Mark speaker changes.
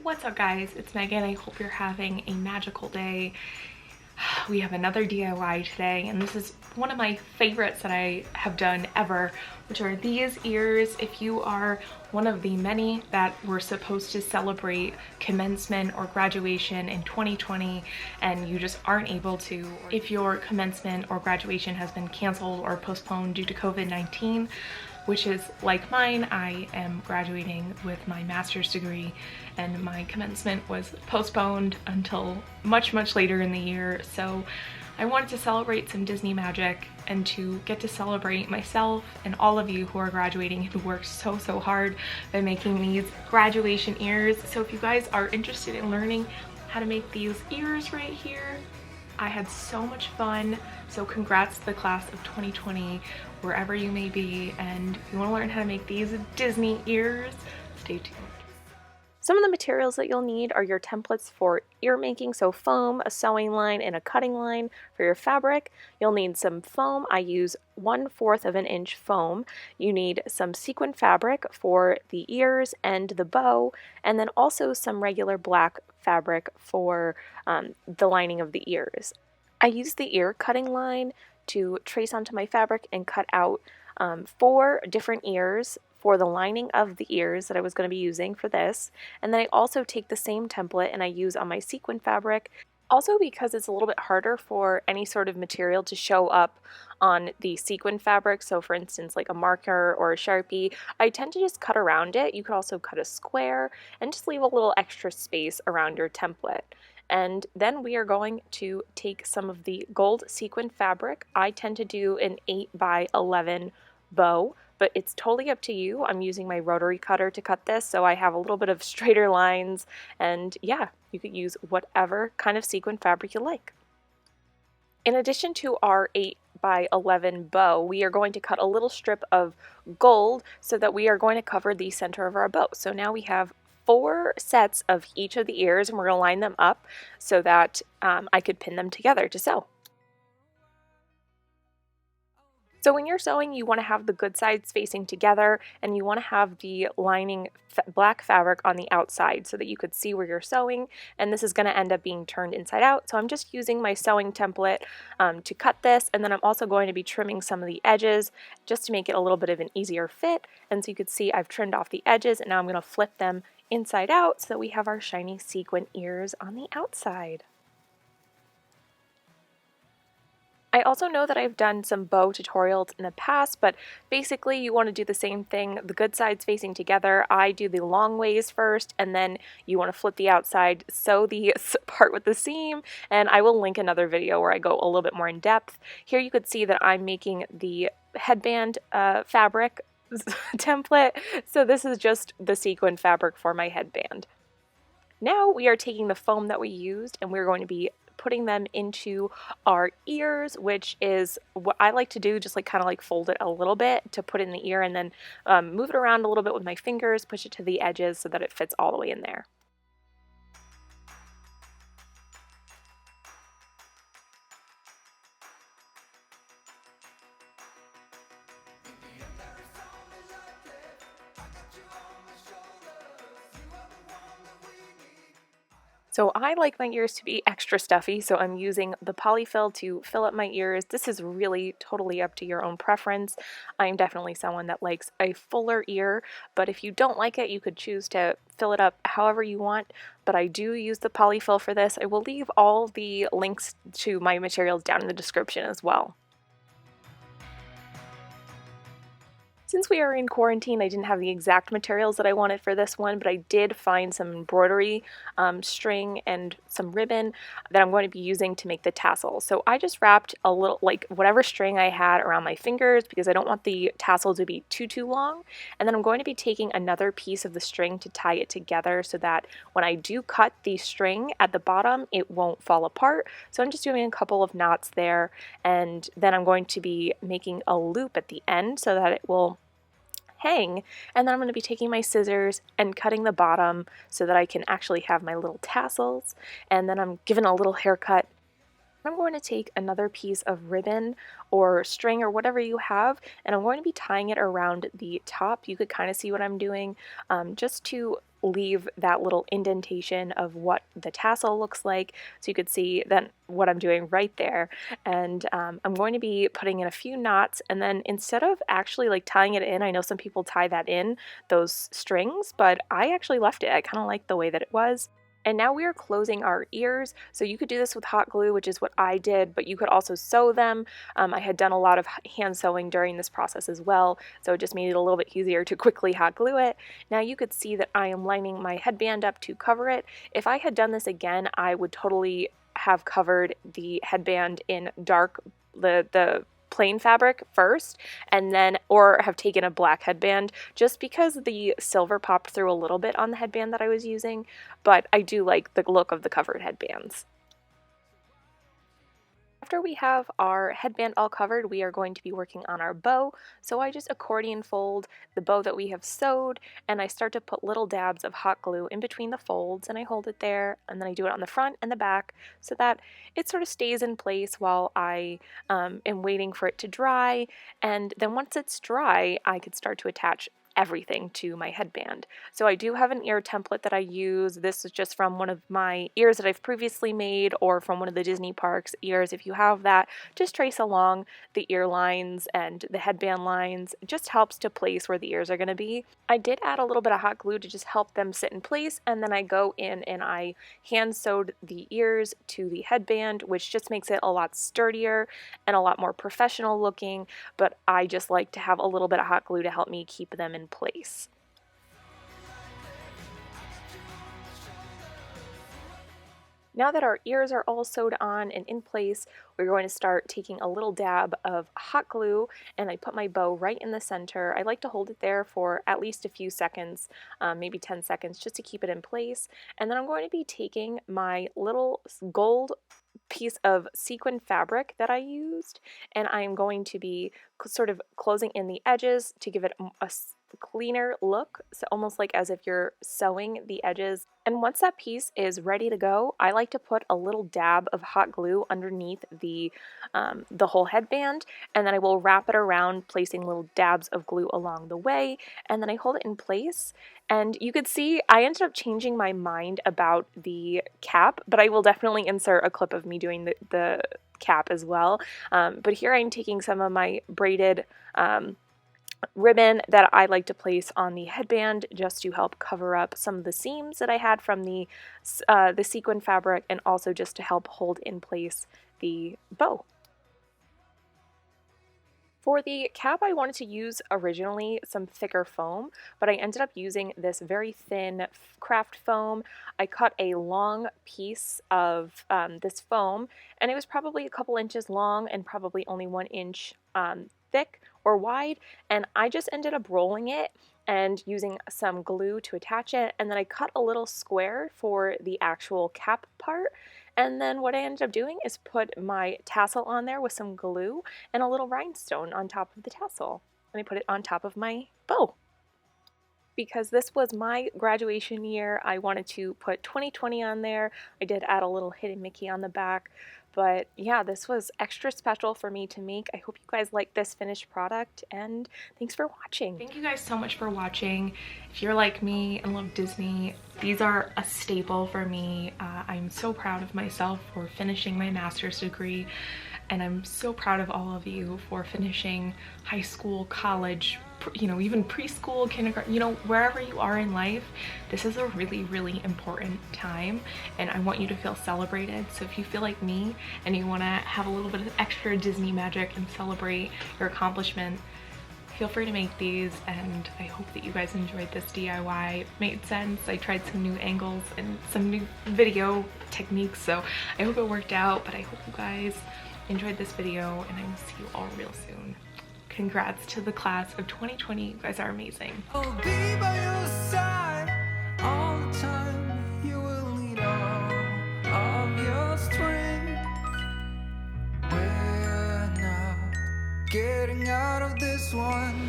Speaker 1: What's up guys, it's Megan. I hope you're having a magical day. We have another DIY today, and this is one of my favorites that I have done ever, which are these ears. If you are one of the many that were supposed to celebrate commencement or graduation in 2020 and you just aren't able to, if your commencement or graduation has been canceled or postponed due to COVID-19, which is like mine. I am graduating with my master's degree and my commencement was postponed until much later in the year. So I wanted to celebrate some Disney magic and to get to celebrate myself and all of you who are graduating who worked so hard by making these graduation ears. So if you guys are interested in learning how to make these ears right here, I had so much fun. So congrats to the class of 2020, wherever you may be. And if you want to learn how to make these Disney ears, stay tuned.
Speaker 2: Some of the materials that you'll need are your templates for ear making, so foam, a sewing line, and a cutting line for your fabric. You'll need some foam. I use 1/4 of an inch foam. You need some sequin fabric for the ears and the bow, and then also some regular black fabric for the lining of the ears. I use the ear cutting line to trace onto my fabric and cut out 4 different ears for the lining of the ears that I was going to be using for this. And then I also take the same template and I use on my sequin fabric. Also, because it's a little bit harder for any sort of material to show up on the sequin fabric, so for instance like a marker or a Sharpie, I tend to just cut around it. You could also cut a square and just leave a little extra space around your template. And then we are going to take some of the gold sequin fabric. I tend to do an 8x11 bow, but it's totally up to you. I'm using my rotary cutter to cut this, so I have a little bit of straighter lines, and yeah, you could use whatever kind of sequin fabric you like. In addition to our 8x11 bow, we are going to cut a little strip of gold so that we are going to cover the center of our bow. So now we have 4 sets of each of the ears, and we're going to line them up so that I could pin them together to sew. So when you're sewing, you want to have the good sides facing together, and you want to have the lining black fabric on the outside so that you could see where you're sewing, and this is going to end up being turned inside out. So I'm just using my sewing template to cut this, and then I'm also going to be trimming some of the edges just to make it a little bit of an easier fit. And so you could see I've trimmed off the edges, and now I'm going to flip them inside out so that we have our shiny sequin ears on the outside. I also know that I've done some bow tutorials in the past, but basically you want to do the same thing, the good sides facing together. I do the long ways first, and then you want to flip the outside, sew the part with the seam, and I will link another video where I go a little bit more in depth. Here you could see that I'm making the headband fabric template, so this is just the sequin fabric for my headband. Now we are taking the foam that we used and we're going to be putting them into our ears, which is what I like to do, just like kind of like fold it a little bit to put in the ear, and then move it around a little bit with my fingers, push it to the edges so that it fits all the way in there. So I like my ears to be extra stuffy, so I'm using the polyfill to fill up my ears. This is really totally up to your own preference. I'm definitely someone that likes a fuller ear, but if you don't like it, you could choose to fill it up however you want, but I do use the polyfill for this. I will leave all the links to my materials down in the description as well. Since we are in quarantine, I didn't have the exact materials that I wanted for this one, but I did find some embroidery string and some ribbon that I'm going to be using to make the tassel. So I just wrapped a little, like whatever string I had around my fingers because I don't want the tassel to be too long. And then I'm going to be taking another piece of the string to tie it together so that when I do cut the string at the bottom, it won't fall apart. So I'm just doing a couple of knots there, and then I'm going to be making a loop at the end so that it will hang, and then I'm going to be taking my scissors and cutting the bottom so that I can actually have my little tassels, and then I'm giving a little haircut. I'm going to take another piece of ribbon or string or whatever you have, and I'm going to be tying it around the top. You could kind of see what I'm doing, just to leave that little indentation of what the tassel looks like, so you could see then what I'm doing right there. And I'm going to be putting in a few knots, and then instead of actually like tying it in, I know some people tie that in, those strings, but I actually left it. I kind of like the way that it was. And now we are closing our ears. So you could do this with hot glue, which is what I did, but you could also sew them. I had done a lot of hand sewing during this process as well, so it just made it a little bit easier to quickly hot glue it. Now you could see that I am lining my headband up to cover it. If I had done this again, I would totally have covered the headband in dark, the plain fabric first, and then, or have taken a black headband, just because the silver popped through a little bit on the headband that I was using, but I do like the look of the covered headbands. After we have our headband all covered, we are going to be working on our bow. So I just accordion fold the bow that we have sewed, and I start to put little dabs of hot glue in between the folds, and I hold it there, and then I do it on the front and the back so that it sort of stays in place while I am waiting for it to dry. And then once it's dry, I could start to attach everything to my headband. So I do have an ear template that I use. This is just from one of my ears that I've previously made, or from one of the Disney parks ears. If you have that, just trace along the ear lines and the headband lines. It just helps to place where the ears are going to be. I did add a little bit of hot glue to just help them sit in place, and then I go in and I hand sewed the ears to the headband, which just makes it a lot sturdier and a lot more professional looking, but I just like to have a little bit of hot glue to help me keep them in place. Now that our ears are all sewed on and in place, we're going to start taking a little dab of hot glue, and I put my bow right in the center. I like to hold it there for at least a few seconds, maybe 10 seconds, just to keep it in place. And then I'm going to be taking my little gold piece of sequin fabric that I used, and I'm going to be sort of closing in the edges to give it a cleaner look, so almost like as if you're sewing the edges. And once that piece is ready to go, I like to put a little dab of hot glue underneath the whole headband, and then I will wrap it around, placing little dabs of glue along the way, and then I hold it in place. And you could see I ended up changing my mind about the cap, but I will definitely insert a clip of me doing the cap as well. But here I'm taking some of my braided ribbon that I like to place on the headband just to help cover up some of the seams that I had from the sequin fabric, and also just to help hold in place the bow. For the cap, I wanted to use originally some thicker foam, but I ended up using this very thin craft foam. I cut a long piece of this foam, and it was probably a couple inches long and probably only 1 inch thick or wide, and I just ended up rolling it and using some glue to attach it, and then I cut a little square for the actual cap part. And then what I ended up doing is put my tassel on there with some glue and a little rhinestone on top of the tassel. And I put it on top of my bow. Because this was my graduation year, I wanted to put 2020 on there. I did add a little hidden Mickey on the back. But yeah, this was extra special for me to make. I hope you guys like this finished product, and thanks for watching.
Speaker 1: Thank you guys so much for watching. If you're like me and love Disney, these are a staple for me. I'm so proud of myself for finishing my master's degree, and I'm so proud of all of you for finishing high school, college, you know, even preschool, kindergarten, you know, wherever you are in life. This is a really, really important time, and I want you to feel celebrated. So if you feel like me and you want to have a little bit of extra Disney magic and celebrate your accomplishment, feel free to make these, and I hope that you guys enjoyed this DIY. It made sense. I tried some new angles and some new video techniques, so I hope it worked out. But I hope you guys enjoyed this video, and I will see you all real soon. Congrats to the class of 2020. You guys are amazing.
Speaker 3: I'll be by your side all the time. You will need all of your strength. We're not getting out of this one.